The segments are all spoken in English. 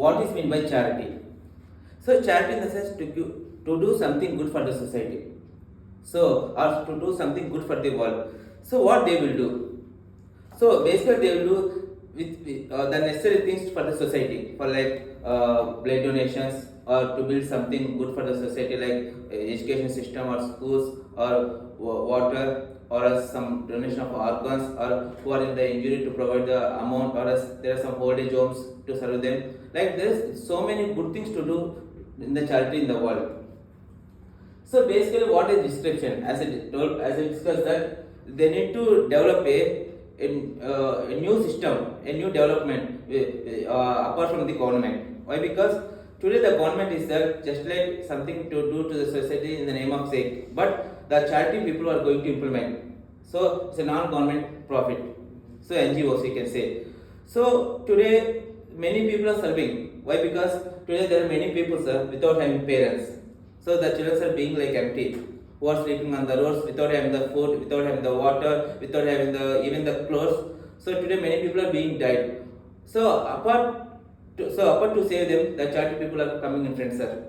what is meant by charity. So charity in the sense to do something good for the society. So or to do something good for the world. So what they will do? So basically they will do with the necessary things for the society, for like blood donations or to build something good for the society like education system or schools or water or else some donation of organs or who are in the injury to provide the amount or else there are some old age homes to serve them. Like there's so many good things to do in the charity in the world. So basically, what is description? As I discussed that they need to develop a new system, a new development apart from the government. Why? Because today the government is there just like something to do to the society in the name of sake, but the charity people are going to implement. So it's a non-government profit. So NGOs we can say. So today many people are serving. Why? Because today there are many people sir without having parents. So the children are being like empty, who are sleeping on the roads without having the food, without having the water, without having the even the clothes. So today many people are being died. So apart to save them, the charity people are coming in front, sir.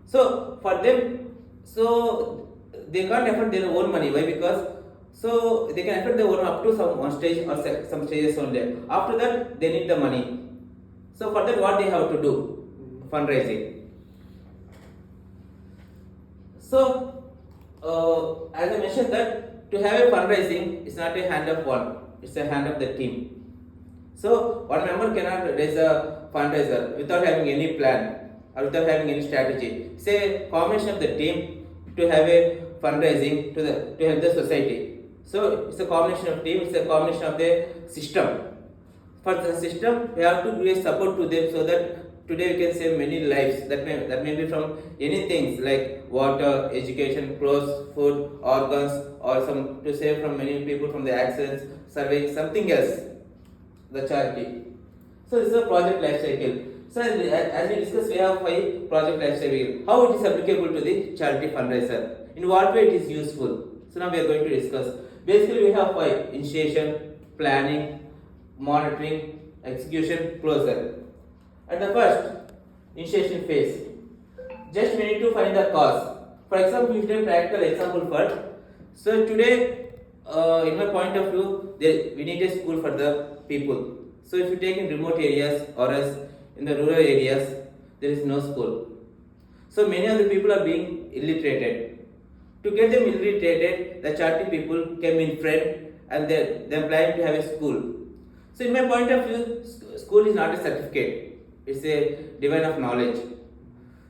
So for them, so they can't afford their own money. Why? Because so they can afford their own up to some one stage or some stages only. After that, they need the money. So for that, what they have to do? Fundraising. So, as I mentioned that to have a fundraising, it's not a hand of one, it's a hand of the team. So, one member cannot raise a fundraiser without having any plan or without having any strategy. It's a combination of the team to have a fundraising to help the society. So, it's a combination of team, it's a combination of the system. For the system, we have to give support to them so that today we can save many lives that may be from any things like water, education, clothes, food, organs, or some to save from many people from the accidents, surveying something else, the charity. So this is a project life cycle. So as we discussed, we have 5 project life cycle. How it is applicable to the charity fundraiser? In what way it is useful? So now we are going to discuss. Basically, we have 5: initiation, planning, monitoring, execution, closure. At the first, initiation phase, just we need to find the cause. For example, we take practical example first. So today, in my point of view, we need a school for the people. So if you take in remote areas or else in the rural areas, there is no school. So many of the people are being illiterated. To get them illiterated, the charity people came in front and they planning to have a school. So in my point of view, school is not a certificate. It's a divine of knowledge.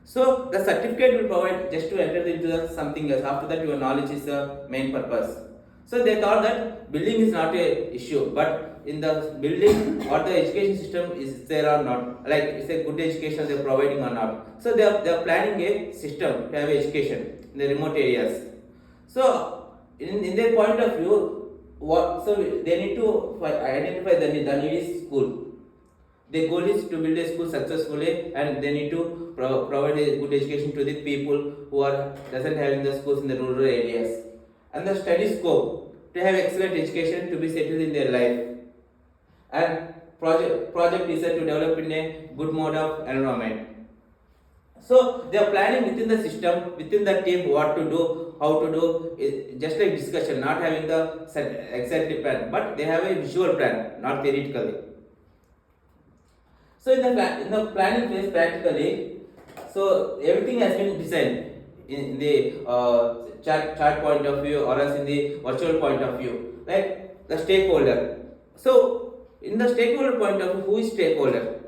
So the certificate will provide just to enter into something else. After that, your knowledge is the main purpose. So they thought that building is not a issue, but in the building or the education system is there or not. Like it's a good education they're providing or not. So they are planning a system to have education in the remote areas. So in their point of view, so they need to identify the need is school. The goal is to build a school successfully, and they need to provide a good education to the people who are doesn't having the schools in the rural areas. And the study scope to have excellent education to be settled in their life. And project is to develop in a good mode of environment. So they are planning within the system, within the team, what to do, how to do, just like discussion, not having the exactly plan, but they have a visual plan, not theoretically. So in the planning phase, practically, so everything has been designed in the chart point of view or else in the virtual point of view, like the stakeholder. So in the stakeholder point of view, who is stakeholder?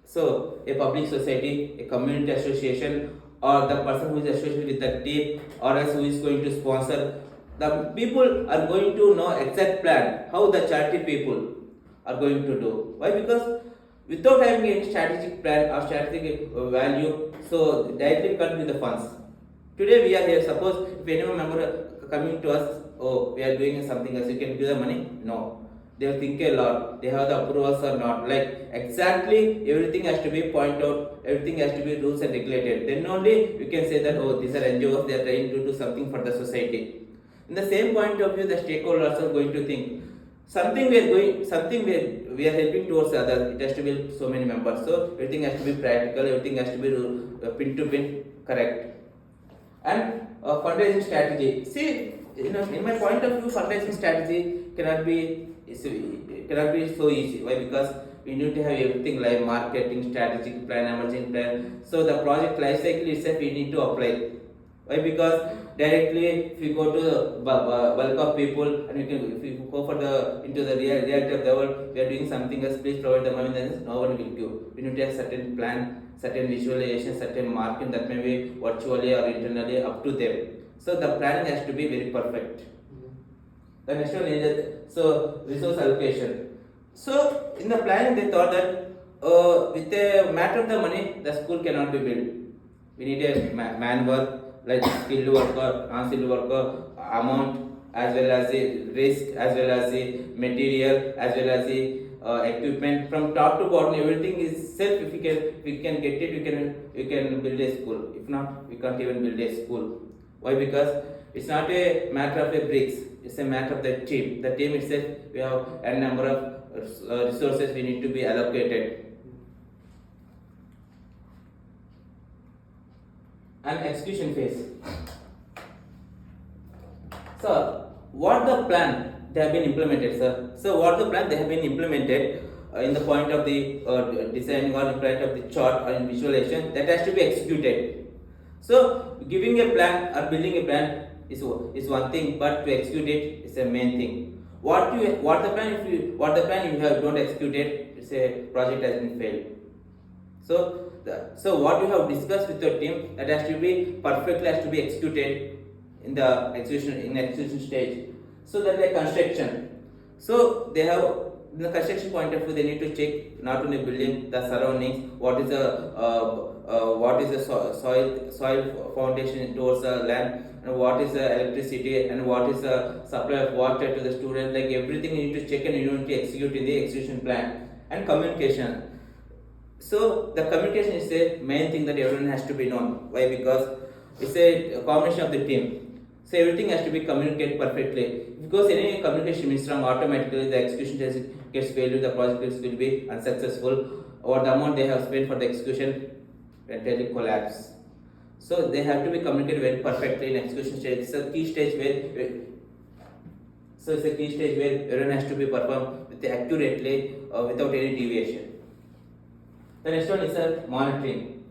So a public society, a community association, or the person who is associated with the team, or else who is going to sponsor. The people are going to know exact plan how the charity people are going to do. Why? Because without having any strategic plan or strategic value, so directly cut with the funds. Today we are here. Suppose if anyone member coming to us, oh, we are doing something else, you can give the money. No, they will think a lot. They have the approvals or not. Like exactly everything has to be pointed out. Everything has to be rules and regulated. Then only you can say that oh, these are NGOs. They are trying to do something for the society. In the same point of view, the stakeholders are going to think something we are going, something we are helping towards others. It has to be so many members. So everything has to be practical. Everything has to be pin to pin correct. And fundraising strategy. See, in my point of view, fundraising strategy cannot be so easy. Why? Because we need to have everything like marketing, strategic plan, emerging plan. So the project life cycle itself we need to apply. Why? Because directly if you go to the bulk of people and you can, if you go for the into the reality of the world, we are doing something else, please provide the money, then no one will give. We need to have certain plan, certain visualization, certain marking that may be virtually or internally up to them. So the planning has to be very perfect. The next one is resource allocation. So in the planning they thought that with the matter of the money the school cannot be built. We need a man work, like skilled worker, non-skilled worker, amount, as well as the risk, as well as the material, as well as the equipment, from top to bottom. Everything is self. If we can get it, we can build a school. If not, we can't even build a school. Why? Because it's not a matter of a bricks. It's a matter of the team. The team itself, we have a number of resources we need to be allocated. And execution phase. So, what the plan they have been implemented, sir? So, what the plan they have been implemented in the point of the designing or in point of the chart or in visualization, that has to be executed. So, giving a plan or building a plan is one thing, but to execute it is a main thing. What the plan you have don't execute it, it's a project has been failed. So what you have discussed with your team, that has to be perfectly has to be executed in the execution stage. So that like construction. So they have, in the construction point of view, they need to check not only building, the surroundings, what is the soil foundation towards the land, and what is the electricity, and what is the supply of water to the student. Like everything you need to check and you need to execute in the execution plan. And communication. So the communication is the main thing that everyone has to be known. Why? Because it's a combination of the team. So everything has to be communicated perfectly. Because any communication is wrong, automatically the execution gets failed, the project will be unsuccessful, or the amount they have spent for the execution entirely collapse. So they have to be communicated very perfectly in execution stage. It's a key stage where everyone has to be performed accurately without any deviation. The next one is monitoring.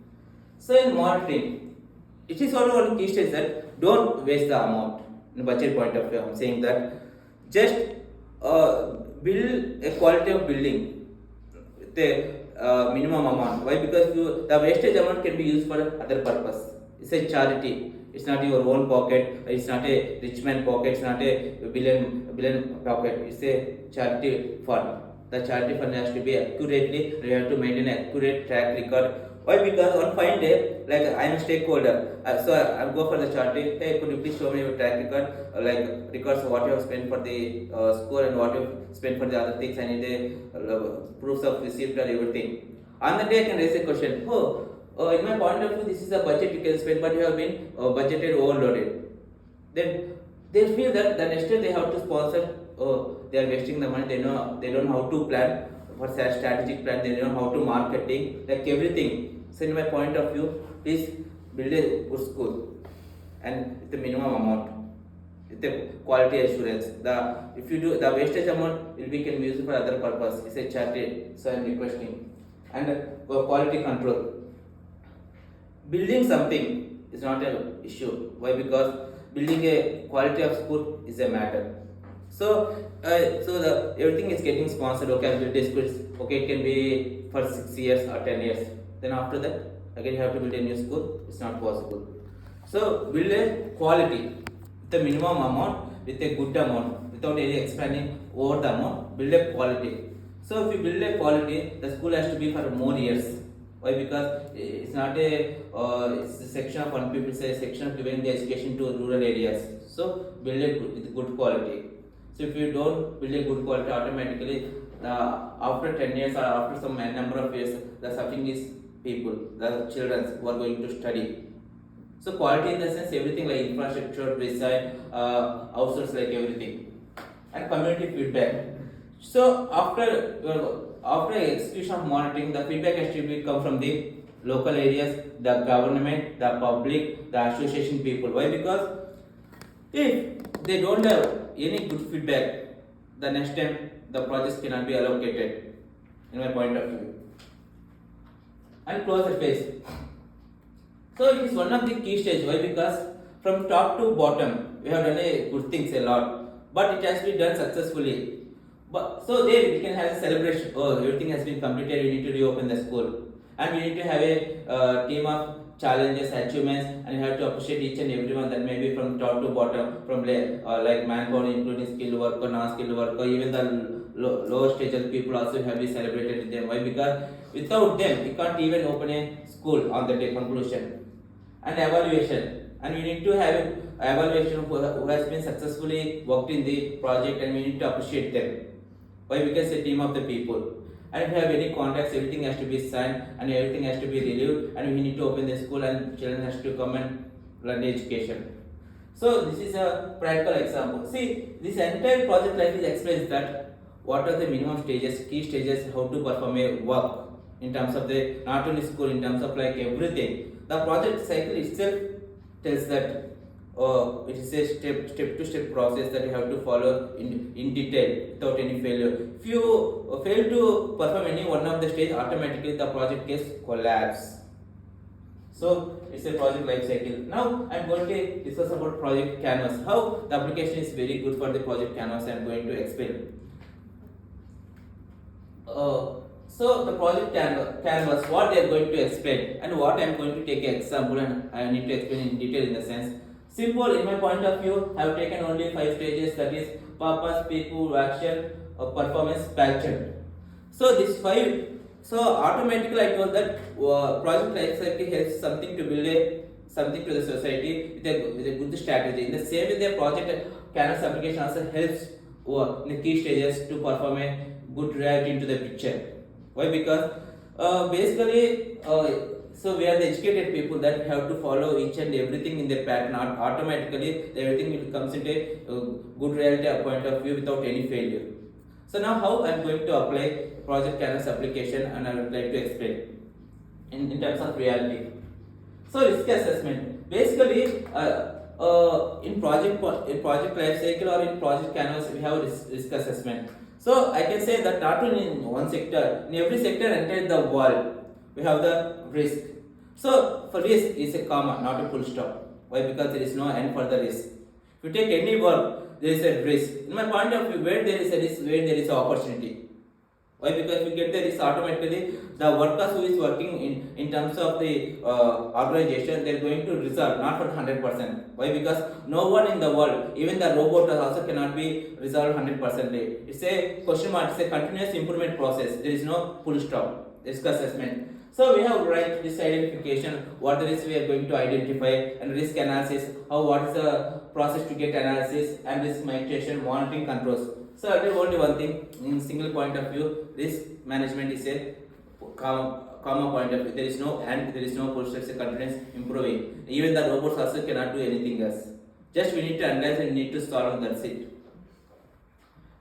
So in monitoring, it is also one key stage that don't waste the amount. In budget point of view, I am saying that just build a quality of building with a minimum amount. Why? Because the wastage amount can be used for other purpose. It's a charity. It's not your own pocket. It's not a rich man pocket. It's not a billion pocket. It's a charity fund. The charity fund has to be accurately, you have to maintain an accurate track record. Why? Because on fine day, like I am a stakeholder, so I'll go for the charity. Hey, could you please show me your track record, like records of what you have spent for the school and what you have spent for the other things. I need a proofs of receipt or everything. On the day, I can raise a question. In my point of view, this is the budget you can spend, but you have been budgeted overloaded. Then they feel that the next day they have to sponsor. They are wasting the money. They don't know how to plan for strategic plan. They don't know how to marketing, like everything. So in my point of view, please build a good school and with the minimum amount, with the quality assurance. If you do the wastage amount, can be used for other purpose. It's a charity. So I am requesting. And quality control. Building something is not an issue. Why? Because building a quality of school is a matter. So everything is getting sponsored. Okay, build a school. Okay, it can be for 6 years or 10 years. Then after that, again you have to build a new school. It's not possible. So build a quality with the minimum amount, with a good amount, without any expanding over the amount. Build a quality. So if you build a quality, the school has to be for more years. Why? Because it's not it's a section of one people say section of giving the education to rural areas. So build a good quality. So if you don't build a good quality, automatically after 10 years or after some number of years, the suffering is people, the children who are going to study. So quality in the sense everything like infrastructure, design, outsource, like everything. And community feedback. So after execution of monitoring, the feedback has to be come from the local areas, the government, the public, the association people. Why? Because if they don't have any good feedback, the next time the projects cannot be allocated, in my point of view. And close the phase. So it is one of the key stage. Why? Because from top to bottom, we have done a good things a lot, but it has to be done successfully. But so there we can have a celebration. Oh, everything has been completed. We need to reopen the school, and we need to have a team of challenges, achievements, and you have to appreciate each and everyone that may be from top to bottom, from like manpower, including skilled worker, non-skilled worker, even the lower stage of people also have been celebrated with them. Why? Because without them, we can't even open a school on the day conclusion. And evaluation, and we need to have an evaluation who has been successfully worked in the project, and we need to appreciate them. Why? Because a team of the people. And if you have any contracts, everything has to be signed and everything has to be reviewed, and we need to open the school and children has to come and learn education. So this is a practical example. See, this entire project life is explains that what are the minimum stages, key stages, how to perform a work in terms of the not only school, in terms of like everything. The project cycle itself tells that it is a step to step process that you have to follow in detail without any failure. If you fail to perform any one of the stage, automatically the project gets collapse. So it's a project life cycle. Now I'm going to discuss about project canvas. How the application is very good for the project canvas. I'm going to explain. So the project canvas, what they are going to explain, and what I am going to take an example, and I need to explain in detail in the sense. Simple, in my point of view, I have taken only 5 stages, that is purpose, people, action, performance, pattern. So this 5, so automatically I told that project life cycle helps something to build something to the society with a good strategy. In the same way, the project canvas application also helps in the key stages to perform a good reality into the picture. Why? Because basically, so we are the educated people that have to follow each and everything in their pattern. Automatically, everything will comes into a good reality point of view without any failure. So now, how I am going to apply project canvas application, and I would like to explain in terms of reality. So risk assessment. Basically, in project life cycle or in project canvas, we have risk assessment. So I can say that not only in one sector, in every sector entered the world, we have the risk. So for risk is a comma, not a full stop. Why? Because there is no end for the risk. If you take any work, there is a risk. In my point of view, where there is a risk, where there is an opportunity. Why? Because if you get the risk, automatically the workers who is working in terms of the organization, they are going to result not for 100%. Why? Because no one in the world, even the robot also cannot be resolved 100%. It's a question mark. It's a continuous improvement process. There is no full stop. Risk assessment. So we have right risk identification, what the risk we are going to identify, and risk analysis, what is the process to get analysis, and risk mitigation, monitoring, controls. So I will only one thing in single point of view. Risk management is a comma point of view. There is no and there is no process continuous improving. Even the robots also cannot do anything else. Just we need to analyze and need to solve, and that's it.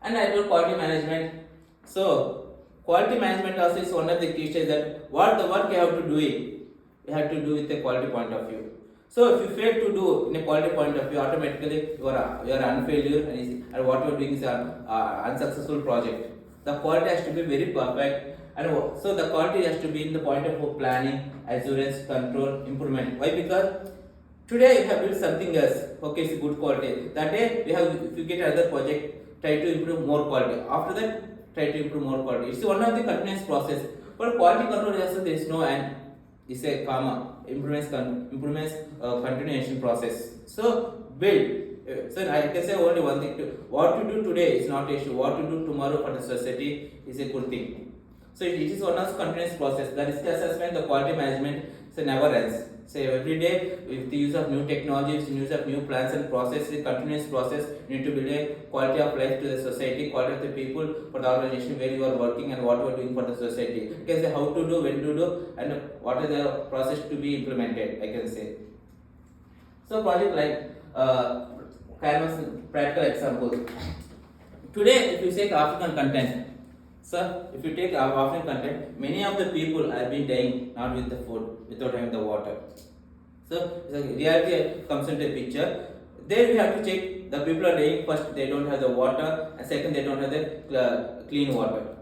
And I told quality management. So quality management also is one of the key stages that what the work you have to do it, you have to do with a quality point of view. So if you fail to do in a quality point of view, automatically you are unfailure, and what you are doing is an unsuccessful project. The quality has to be very perfect, and so the quality has to be in the point of view planning, assurance, control, improvement. Why? Because today you have built something else. Okay, it's good quality. That day we have, if you get another project, try to improve more quality. After that, try to improve more quality. It's one of the continuous process. But quality control also there is no end. It's a comma. Improvements continuation process. So build. So I can say only one thing. What you do today is not an issue. What you do tomorrow for the society is a good thing. So it is one of the continuous process. The risk assessment, the quality management, so never ends. So every day, with the use of new technologies, use of new plans and process, a continuous process, you need to build a quality of life to the society, quality of the people for the organization where you are working and what you are doing for the society. You can say how to do, when to do, and what is the process to be implemented, I can say. So project like canvas practical example. Today, if you take African content, sir, if you take our African content, many of the people have been dying not with the food, without having the water. So, the reality comes into the picture. There we have to check the people are dying first, they don't have the water, and second, they don't have the clean water.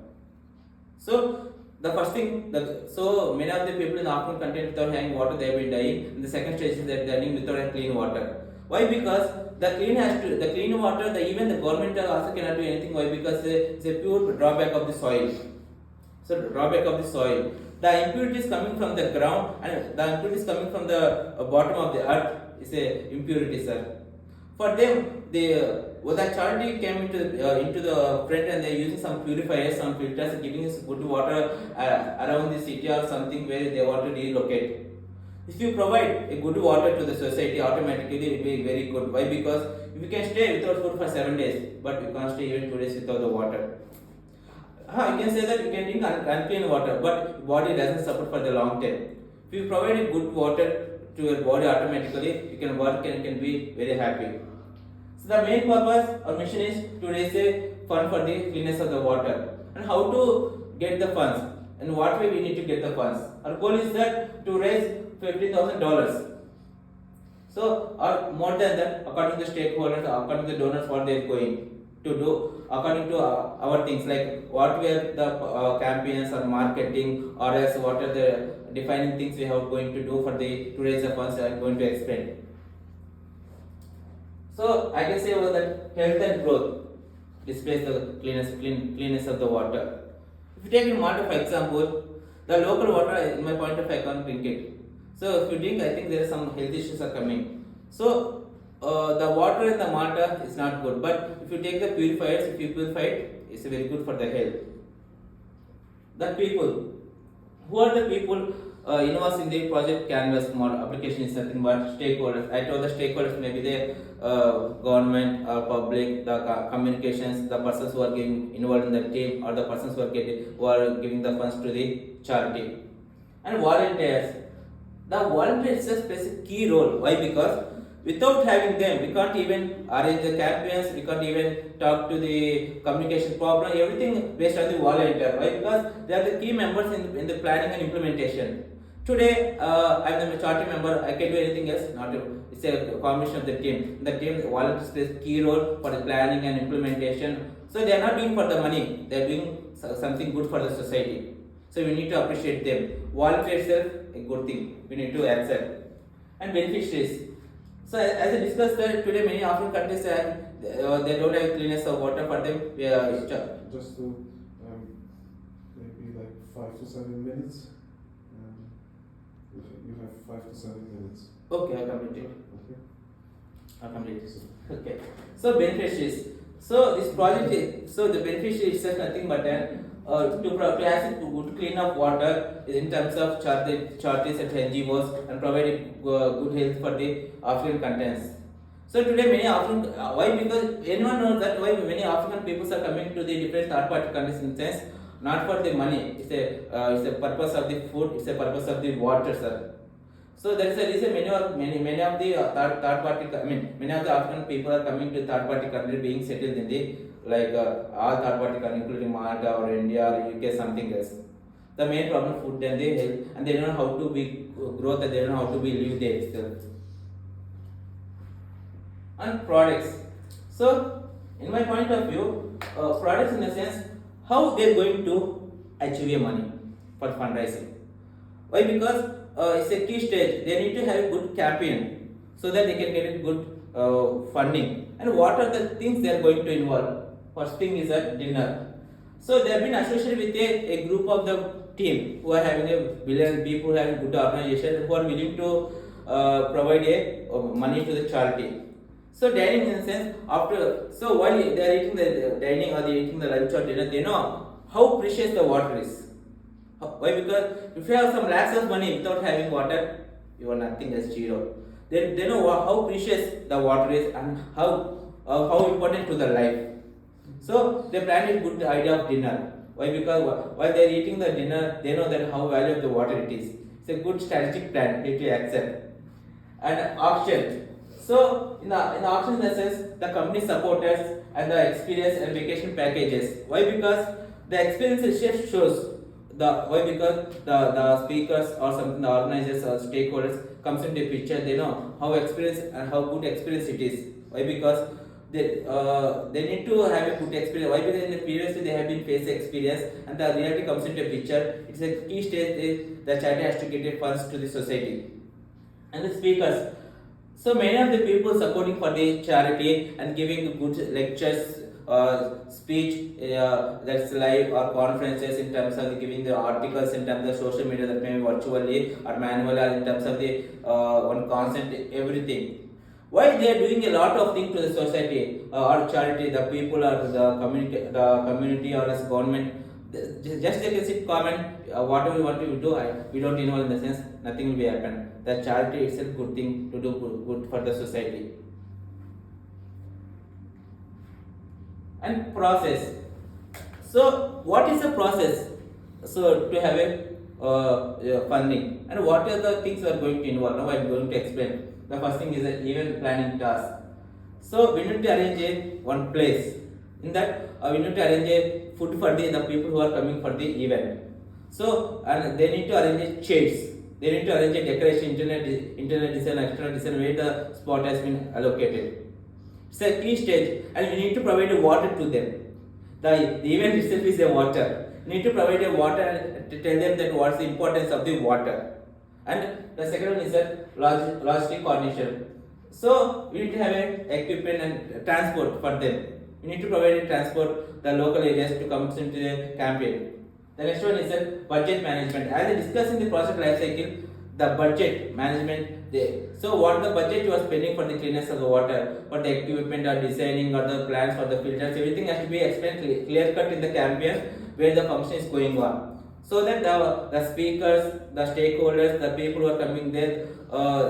So, the first thing, so many of the people in African country without having water, they have been dying. And the second stage is that they are dying without having clean water. Why? Because the clean water, even the government also cannot do anything. Why? Because it's a pure drawback of the soil. So drawback of the soil. The impurities coming from the ground and the impurities coming from the bottom of the earth is a impurity, sir. For them, the charity came into the front and they are using some purifiers, some filters, giving us good water around the city or something where they want to relocate. If you provide a good water to the society, automatically it will be very good. Why? Because if you can stay without food for 7 days, but you can't stay even 2 days without the water. You can say that you can drink unclean water, but body doesn't suffer for the long term. If you provide a good water to your body, automatically you can work and can be very happy. So the main purpose or mission is to raise a fund for the cleanness of the water. And how to get the funds? And what way we need to get the funds? Our goal is that to raise $50,000. So, or more than that, according to the stakeholders, according to the donors, what they are going to do, according to our things like what were the campaigns or marketing, or else what are the defining things we have going to do for the to raise the funds. I am going to explain. So I can say about that health and growth displays the cleanness of the water. If you take in water for example, the local water, in my point of view, I can't drink it. So if you drink, I think there are some health issues are coming. So the water in the water is not good. But if you take the purifiers, if you purify it, it's very good for the health. The people, who are the people involved in the project Canvas model application is nothing but stakeholders. I told the stakeholders maybe the government, public, the communications, the persons who are getting involved in the team, or the persons who are giving the funds to the charity, and volunteers. The volunteers plays a key role. Why? Because without having them, we can't even arrange the campaigns, we can't even talk to the communication problem, everything based on the volunteer. Why? Because they are the key members in the planning and implementation. Today, I am the charity member, I can do anything else, not it's a combination of the team. The team volunteers plays key role for the planning and implementation. So they are not doing for the money, they are doing something good for the society. So we need to appreciate them. Volunteer itself, a good thing, we need to accept. And beneficiaries. So as I discussed today, many African countries they don't have cleanness of water for them. Just to maybe like 5 to 7 minutes. You have 5 to 7 minutes. Okay, I'll complete it. Okay. I'll complete it. Okay. So beneficiaries. So this project is, so the beneficiary is just nothing but to access to clean up water in terms of charities and NGOs and provide good health for the African contents. So today many African, why? Because anyone knows that why many African peoples are coming to the different third party countries in sense, not for the money. It's a purpose of the food. It's a purpose of the water, sir. So that is the reason many of the third party, many of the African people are coming to third party country, being settled in the all third party countries, including Malta or India or UK, something else. The main problem food and they health, and they don't know how to be growth, and they don't know how to be live there itself. And products. So in my point of view, products in the sense how they are going to achieve money for fundraising. Why? Because it's a key stage. They need to have a good campaign so that they can get a good funding. And what are the things they are going to involve? First thing is a dinner. So they have been associated with a group of the team who are having a billion people, having good organization, who are willing to provide money to the charity. So dining in the sense so while they are eating the dining or they are eating the lunch or dinner, they know how precious the water is. Why? Because if you have some lakhs of money without having water, you are nothing as zero. They know how precious the water is and how important to the life. So they plan a good idea of dinner. Why? Because while they are eating the dinner, they know that how valuable the water it is. It's a good strategic plan to accept. And auction. So in the option in the sense the company supporters and the experience and vacation packages. Why? Because the experience just shows the why because the speakers or something the organizers or stakeholders comes into picture. They know how experience and how good experience it is. Why? Because they need to have a good experience. Why? Because in the previously they have been faced experience and the reality comes into picture. It's a key stage the charity has to get a funds to the society. And the speakers. So many of the people supporting for the charity and giving good lectures, speech that's live or conferences in terms of giving the articles in terms of social media that may be virtually or manually or in terms of the one consent everything. Why they are doing a lot of things to the society or charity, the people or the community or as government. Just they can sit comment whatever we want to do. We don't involve in the sense nothing will be happen. The charity itself good thing to do good for the society. And process. So what is the process? So to have a funding and what are the things we are going to involve? Now I am going to explain. The first thing is the event planning task. So we need to arrange one place. In that we need to arrange a food for the people who are coming for the event. So and they need to arrange a chairs. They need to arrange a decoration, internet design, external design where the spot has been allocated. It's a key stage, and we need to provide a water to them. The event itself is a water. You need to provide a water and to tell them that what's the importance of the water. And the second one is that logistic coordination. So we need to have a equipment and transport for them. We need to provide a transport the local areas to come into the campaign. The next one is that budget management. As I discussed in the project life cycle, the budget management. So what the budget you are spending for the cleanness of the water, for the equipment or designing or the plans for the filters, everything has to be explained clear cut in the campaign where the function is going on. So that the speakers, the stakeholders, the people who are coming there,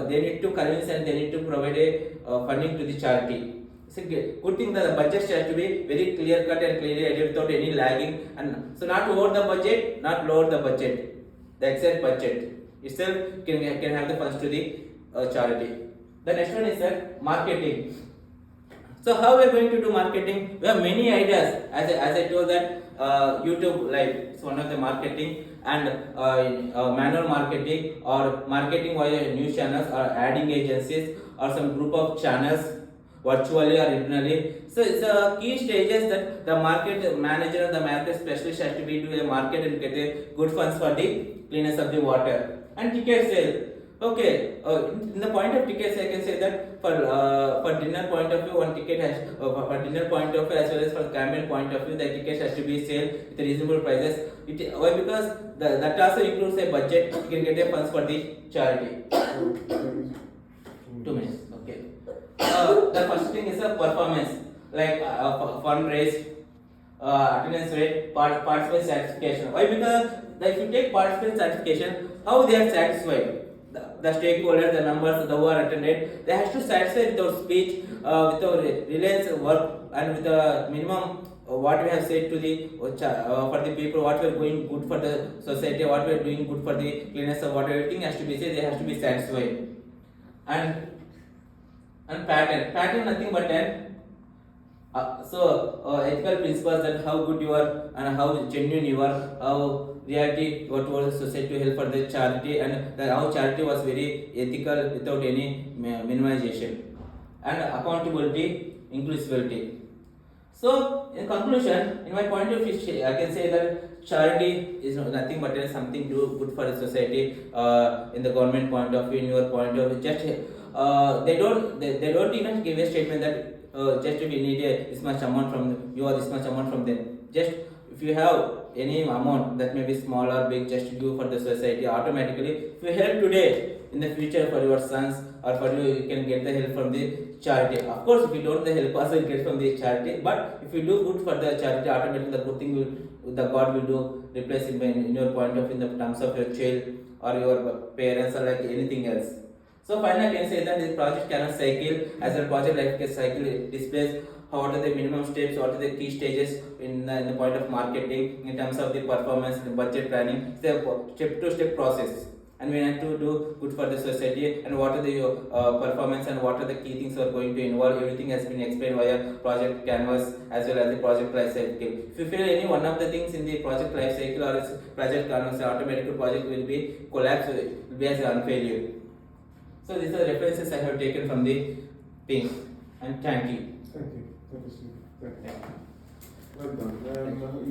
they need to convince and they need to provide a funding to the charity. It's a good thing that the budget has to be very clear cut and clearly added without any lagging, and so not over the budget, not lower the budget. The exact budget itself can have the funds to the charity. The next one is that marketing. So how we are going to do marketing? We have many ideas. As I told that YouTube Live is one of the marketing, and manual marketing or marketing via news channels or adding agencies or some group of channels virtually or internally. So it's a key stages that the market manager or the market specialist has to be do a market and get a good funds for the cleanness of the water. And ticket sale. Okay, in the point of tickets, I can say that for dinner point of view, one ticket has for dinner point of view as well as for campaign point of view, the ticket has to be sale with reasonable prices. Why? Because that also includes a budget. You can get a funds for the charity. 2 minutes. Okay. The first thing is a performance, like fundraise, attendance rate, participant satisfaction. Why? Because if you take participant satisfaction, how they are satisfied? The stakeholders, the members, the who are attended, they have to satisfy with our speech, with our reliance work, and with the minimum what we have said to the for the people, what we are going good for the society, what we are doing good for the cleanness of water, everything has to be said. They have to be satisfied. And pattern nothing but an ethical principles, that how good you are and how genuine you are, how reality what towards the society to help for the charity, and how charity was very ethical without any minimization, and accountability, inclusivity. So in conclusion, in my point of view, I can say that charity is nothing but something do good for the society. In the government point of view, in your point of view, just they don't even give a statement that just we need this much amount from you or this much amount from them. Just if you have any amount that may be small or big, just do for the society automatically. If you help today, in the future for your sons or for you can get the help from the charity. Of course, if you don't the help also you get from the charity. But if you do good for the charity, automatically the good thing will the God will do replace in your point of in the terms of your child or your parents or like anything else. So finally, I can say that this project cannot cycle as a project life cycle displays what are the minimum steps, what are the key stages in the point of marketing in terms of the performance, the budget planning. It's a step-to-step process. and we need to do good for the society, and what are the performance and what are the key things are going to involve. Everything has been explained via project canvas as well as the project life cycle. If you feel any one of the things in the project life cycle or its project canvas, automatically project will be collapse, will be as an failure. So these are the references I have taken from the thing, and thank you. Thank you, Steve. Thank you. Well done.